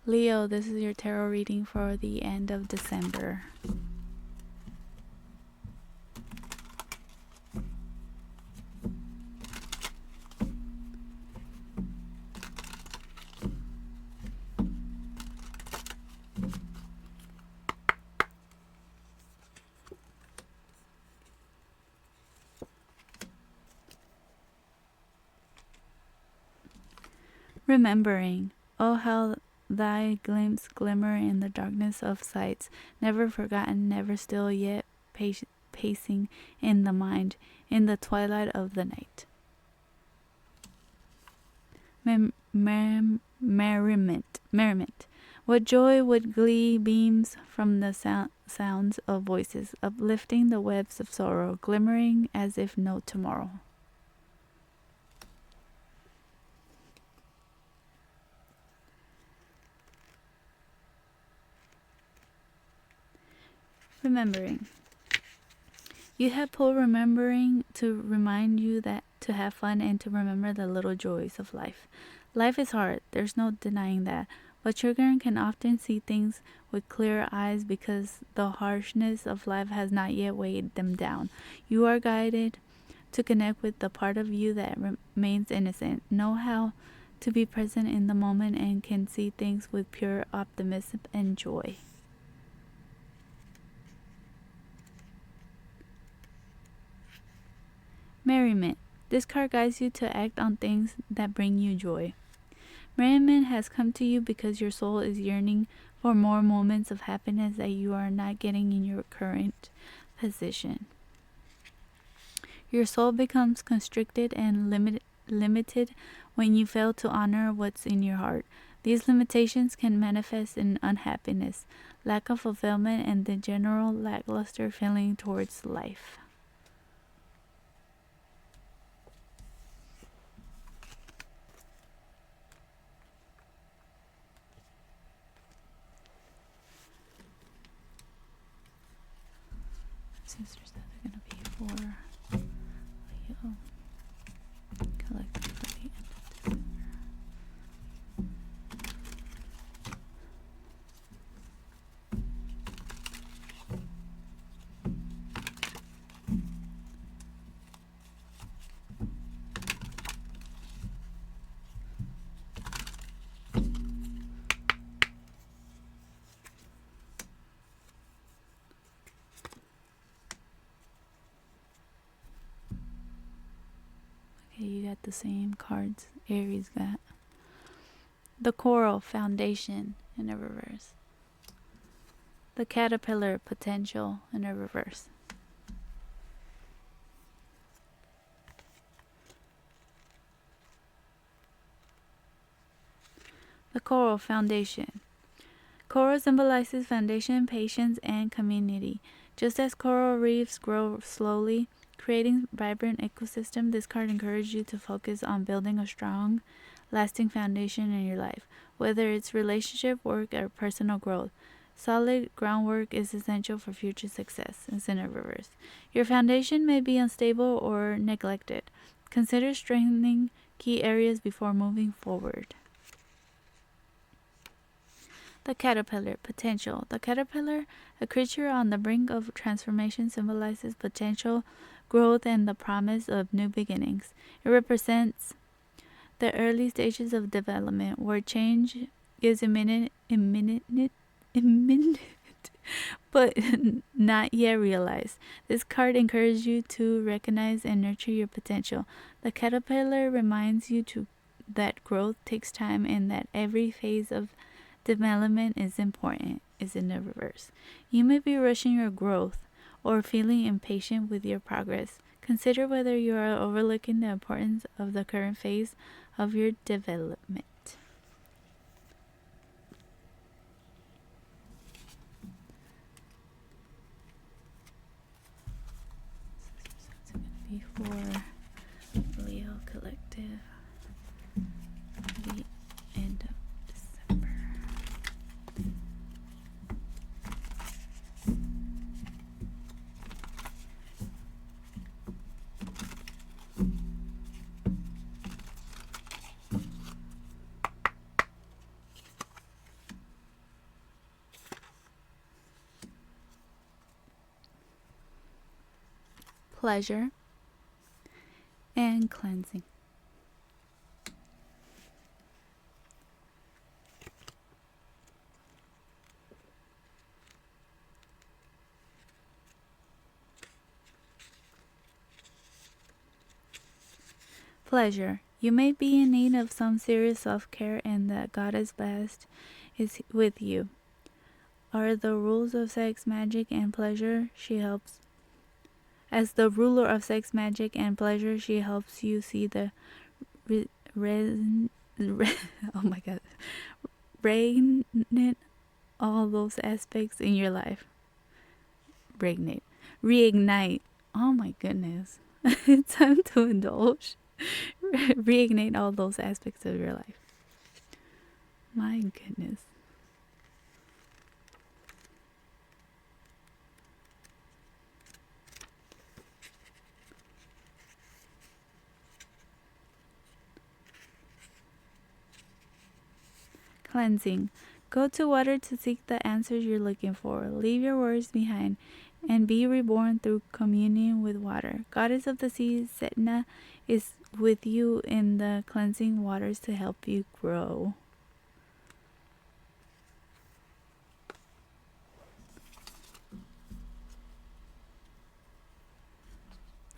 Leo, this is your tarot reading for the end of December. Remembering, oh how thy glimpse glimmer in the darkness of sights, never forgotten, never still, yet pacing in the mind, in the twilight of the night. Merriment. What joy, what glee beams from the sounds of voices, uplifting the webs of sorrow, glimmering as if no tomorrow. Remembering. You have pulled remembering to remind you that to have fun and to remember the little joys of life. Life is hard, there's no denying that, but children can often see things with clear eyes because the harshness of life has not yet weighed them down. You are guided to connect with the part of you that remains innocent, know how to be present in the moment, and can see things with pure optimism and joy. Merriment. This card guides you to act on things that bring you joy. Merriment has come to you because your soul is yearning for more moments of happiness that you are not getting in your current position. Your soul becomes constricted and limited when you fail to honor what's in your heart. These limitations can manifest in unhappiness, lack of fulfillment, and the general lackluster feeling towards life. Sisters that are going to be for Leo collectively. Okay, you got the same cards Aries got. The Coral, Foundation, in a reverse. The Caterpillar, Potential, in a reverse. The Coral, Foundation. Coral symbolizes foundation, patience, and community. Just as coral reefs grow slowly, creating vibrant ecosystem, this card encourages you to focus on building a strong, lasting foundation in your life, whether it's relationship, work, or personal growth. Solid groundwork is essential for future success. It's in a reverse. Your foundation may be unstable or neglected. Consider strengthening key areas before moving forward. The Caterpillar, Potential. The caterpillar, a creature on the brink of transformation, symbolizes potential, growth, and the promise of new beginnings. It represents the early stages of development where change is imminent, but not yet realized. This card encourages you to recognize and nurture your potential. The caterpillar reminds you that growth takes time and that every phase of development is important. Is in the reverse. You may be rushing your growth or feeling impatient with your progress. Consider whether you are overlooking the importance of the current phase of your development. It's going to be for Leo Collective the end of December. pleasure, and cleansing. Pleasure. You may be in need of some serious self-care, and the goddess best is with you. Are the rules of sex, magic, and pleasure, she helps. As the ruler of sex, magic, and pleasure, she helps you see the oh my god, reignite all those aspects in your life. Reignite. Oh my goodness. It's time to indulge. Reignite all those aspects of your life. My goodness. Cleansing. Go to water to seek the answers you're looking for. Leave your worries behind and be reborn through communion with water. Goddess of the sea, Setna, is with you in the cleansing waters to help you grow.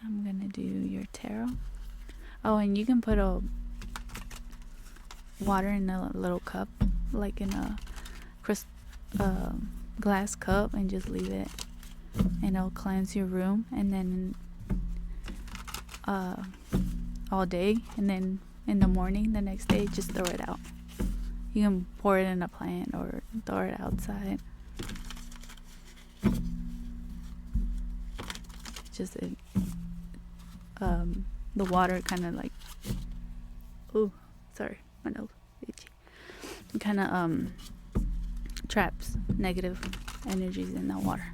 I'm gonna do your tarot. Oh, and you can put a water in a little cup, like in a glass cup, and just leave it, and it'll cleanse your room. And then all day, and then in the morning the next day, just throw it out. You can pour it in a plant or throw it outside. Just the water kind of like, oh sorry, my nose itchy, kind of traps negative energies in the water.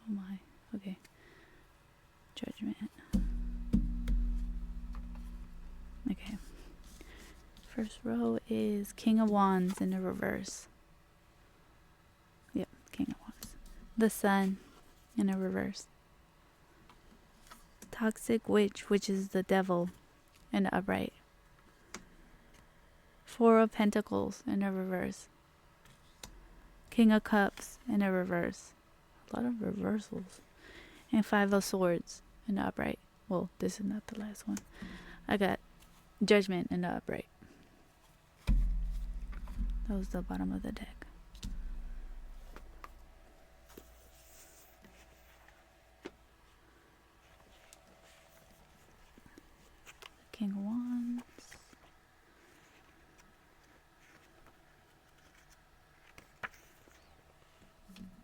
Oh my, okay. Judgment. Okay. First row is King of Wands in the reverse. Yep, King of Wands. The Sun in a reverse. Toxic Witch, which is the devil, in the upright. Four of Pentacles in a reverse. King of Cups in a reverse. A lot of reversals. And Five of Swords in the upright. Well, this is not the last one. I got Judgment in the upright. That was the bottom of the deck. King of Wands.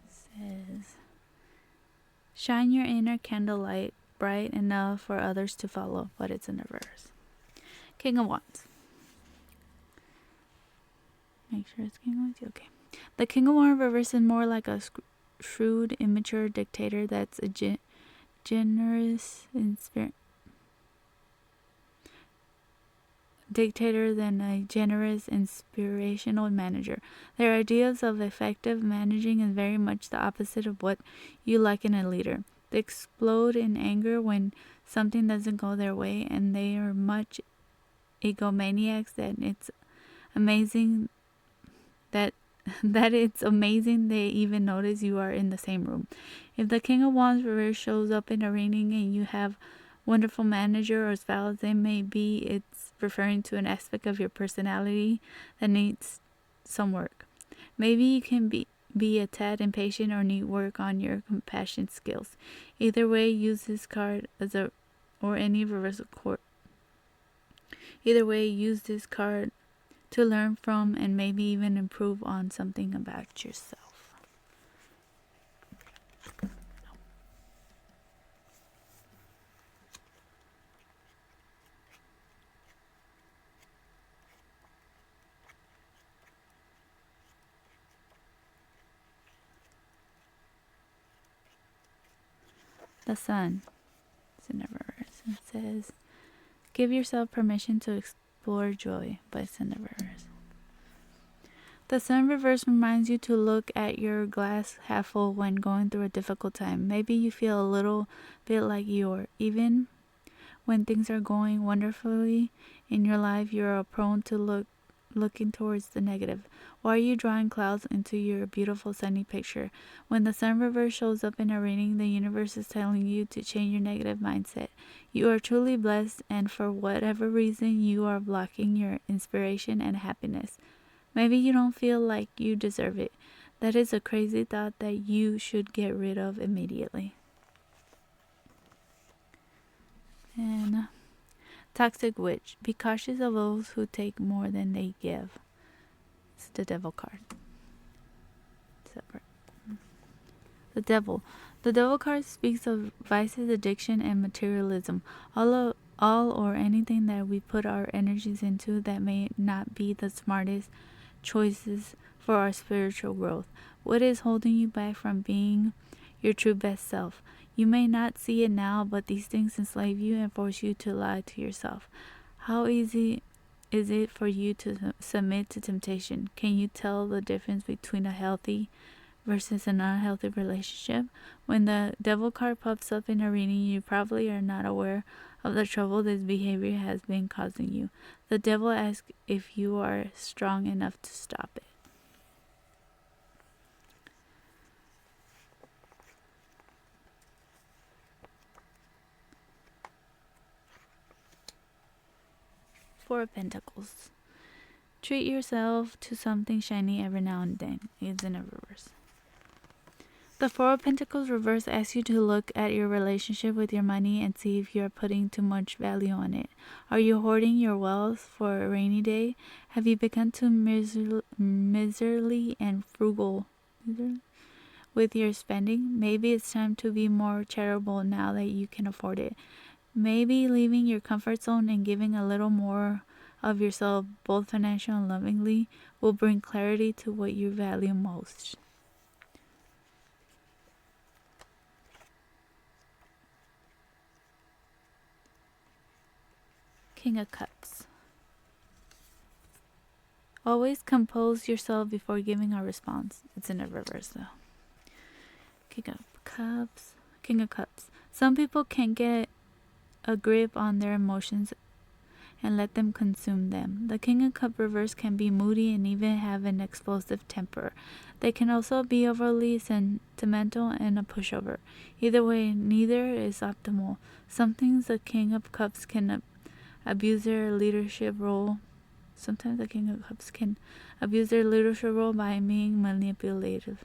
Says, shine your inner candlelight bright enough for others to follow, but it's in reverse. King of Wands. Make sure it's King of Wands. Okay. The King of Wands reverse is more like a shrewd, immature dictator that's a generous dictator than a generous, inspirational manager. Their ideas of effective managing is very much the opposite of what you like in a leader. They explode in anger when something doesn't go their way, and they are much egomaniacs that it's amazing that it's amazing they even notice you are in the same room. If the King of Wands reverse shows up in a reading and you have wonderful manager or spouse, they may be it's referring to an aspect of your personality that needs some work. Maybe you can be a tad impatient or need work on your compassion skills. Either way, use this card as a or any reversal court. Either way, use this card to learn from and maybe even improve on something about yourself. The Sun. It's in the reverse. It says, give yourself permission to explore joy, but it's in the reverse. The Sun reverse reminds you to look at your glass half full when going through a difficult time. Maybe you feel a little bit like even when things are going wonderfully in your life, you're prone to looking towards the negative. Why are you drawing clouds into your beautiful sunny picture? When the Sun reverse shows up in a reading, the universe is telling you to change your negative mindset. You are truly blessed, and for whatever reason, you are blocking your inspiration and happiness. Maybe you don't feel like you deserve it. That is a crazy thought that you should get rid of immediately. And Toxic Witch. Be cautious of those who take more than they give. It's the Devil card. The Devil. The Devil card speaks of vices, addiction, and materialism. All or anything that we put our energies into that may not be the smartest choices for our spiritual growth. What is holding you back from being your true best self? You may not see it now, but these things enslave you and force you to lie to yourself. How easy is it for you to submit to temptation? Can you tell the difference between a healthy versus an unhealthy relationship? When the Devil card pops up in a reading, you probably are not aware of the trouble this behavior has been causing you. The Devil asks if you are strong enough to stop it. Four of Pentacles. Treat yourself to something shiny every now and then. It's in a reverse. The Four of Pentacles reverse asks you to look at your relationship with your money and see if you're putting too much value on it. Are you hoarding your wealth for a rainy day? Have you become too miserly and frugal with your spending? Maybe it's time to be more charitable now that you can afford it. Maybe leaving your comfort zone and giving a little more of yourself, both financial and lovingly, will bring clarity to what you value most. King of Cups. Always compose yourself before giving a response. It's in a reverse though. King of Cups. King of Cups. Some people can get a grip on their emotions and let them consume them. The King of Cups reverse can be moody and even have an explosive temper. They can also be overly sentimental and a pushover. Either way, neither is optimal. Sometimes the King of Cups can abuse their leadership role. Sometimes the King of Cups can abuse their leadership role by being manipulative.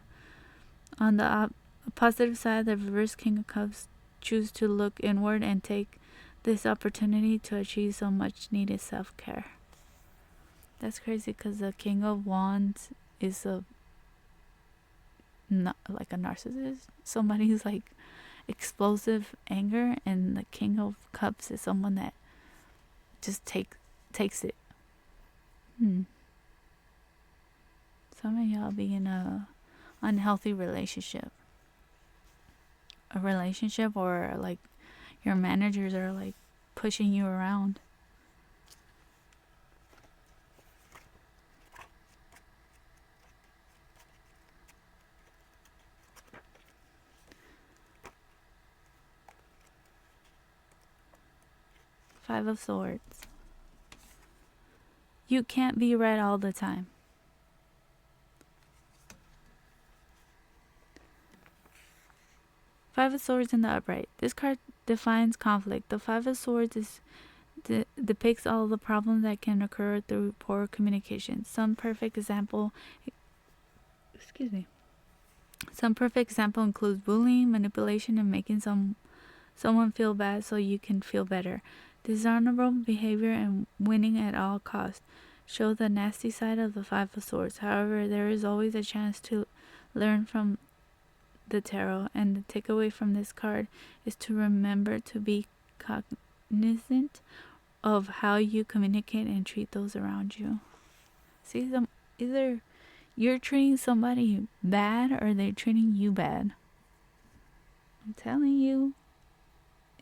On the positive side, the reverse King of Cups choose to look inward and take this opportunity to achieve so much needed self-care. That's crazy because the King of Wands is like a narcissist. Somebody who's like explosive anger, and the King of Cups is someone that just takes it. Some of y'all be in a unhealthy relationship. A relationship or like your managers are like pushing you around. Five of Swords. You can't be right all the time. Five of Swords in the upright. This card defines conflict. The Five of Swords depicts all the problems that can occur through poor communication. Some perfect example includes bullying, manipulation, and making someone feel bad so you can feel better. Dishonorable behavior and winning at all costs show the nasty side of the Five of Swords. However, there is always a chance to learn from the tarot, and the takeaway from this card is to remember to be cognizant of how you communicate and treat those around you. See, either you're treating somebody bad or they're treating you bad. I'm telling you,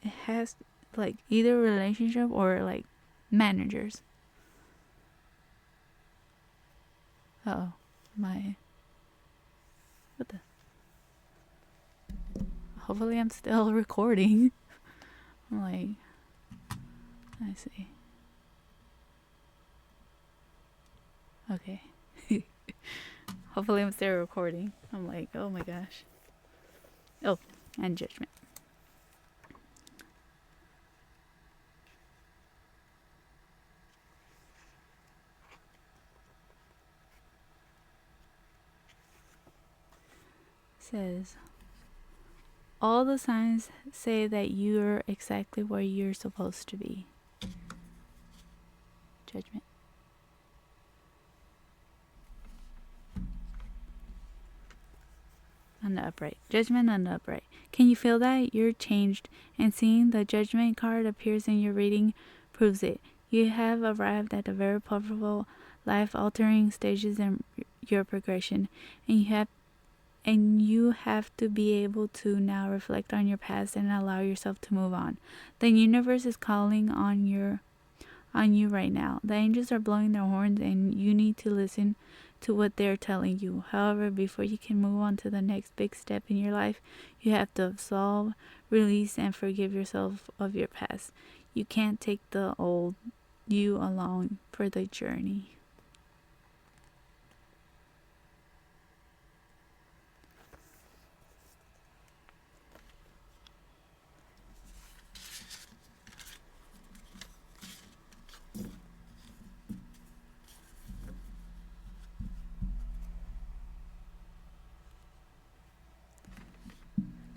it has like either relationship or like managers. Oh, my. What the? Hopefully I'm still recording. I'm like, I see. Okay. Hopefully I'm still recording. I'm like, oh my gosh. Oh, and judgment. Says, all the signs say that you're exactly where you're supposed to be. Judgment. On the upright. Judgment on the upright. Can you feel that? You're changed, and seeing the judgment card appears in your reading proves it. You have arrived at the very powerful, life-altering stages in your progression, and you have to be able to now reflect on your past and allow yourself to move on. The universe is calling on you right now. The angels are blowing their horns, and you need to listen to what they're telling you. However, before you can move on to the next big step in your life, you have to absolve, release, and forgive yourself of your past. You can't take the old you along for the journey.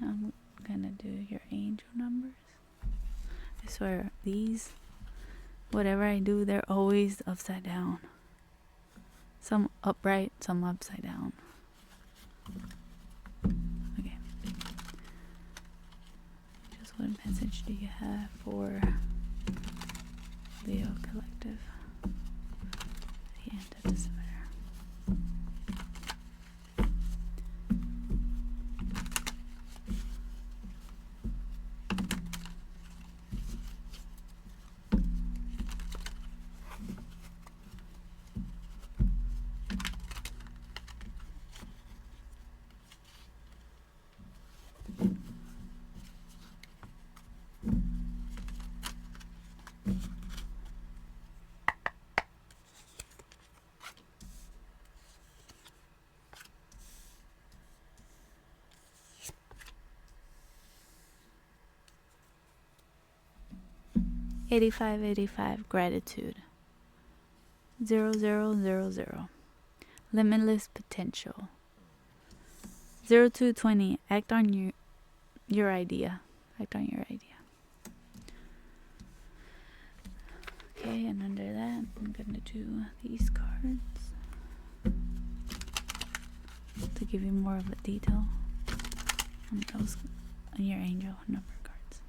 I'm gonna do your angel numbers. I swear, these, whatever I do, they're always upside down. Some upright, some upside down. Okay. Just what message do you have for Leo Collective? The end of December. $85.85 gratitude. 0000 limitless potential. 0220 act on your idea. Act on your idea. Okay, and under that I'm gonna do these cards to give you more of a detail on those, on your angel number cards.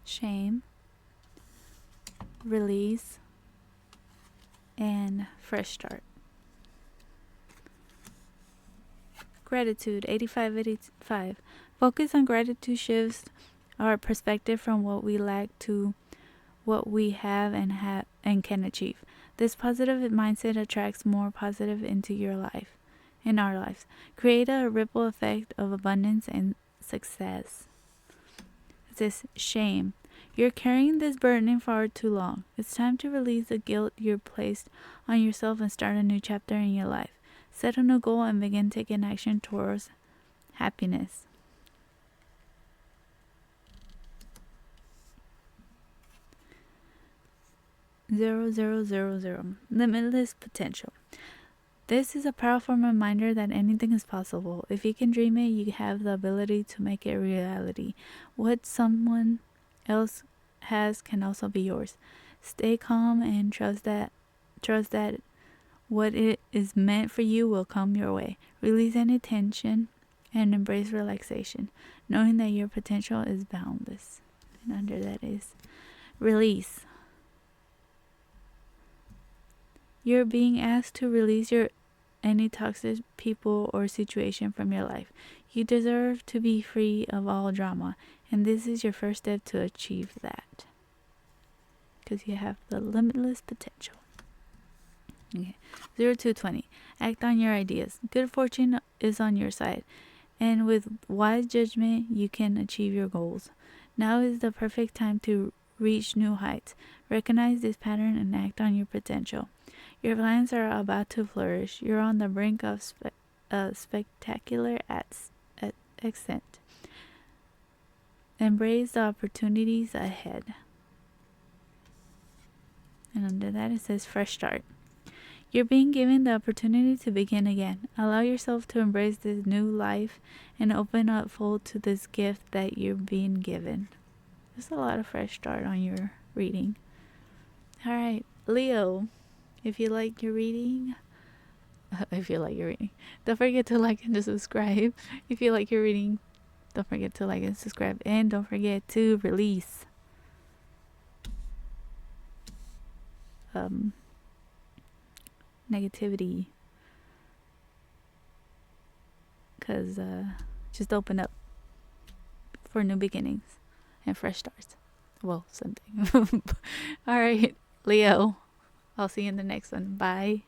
Shame, release, and fresh start. Gratitude, 85. Focus on gratitude shifts our perspective from what we lack to what we have and can achieve. This positive mindset attracts more positive into your life, in our lives. Create a ripple effect of abundance and success. This shame. You're carrying this burden far too long. It's time to release the guilt you've placed on yourself and start a new chapter in your life. Set a new goal and begin taking action towards happiness. $0 limitless potential. This is a powerful reminder that anything is possible. If you can dream it, you have the ability to make it reality. What someone else has can also be yours. Stay calm and trust that what it is meant for you will come your way. Release any tension and embrace relaxation, knowing that your potential is boundless. And under that is release. You're being asked to release any toxic people or situation from your life. You deserve to be free of all drama, and this is your first step to achieve that. Because you have the limitless potential. Okay. 0 to 20. Act on your ideas. Good fortune is on your side, and with wise judgment, you can achieve your goals. Now is the perfect time to reach new heights. Recognize this pattern and act on your potential. Your plans are about to flourish. You're on the brink of spectacular ascent. Embrace the opportunities ahead. And under that it says fresh start. You're being given the opportunity to begin again. Allow yourself to embrace this new life and open up full to this gift that you're being given. There's a lot of fresh start on your reading. Alright, Leo, if you like your reading, don't forget to like and to subscribe. If you like your reading, don't forget to like and subscribe. And don't forget to release negativity, because just open up for new beginnings and fresh starts. Well, something. All right, Leo, I'll see you in the next one. Bye.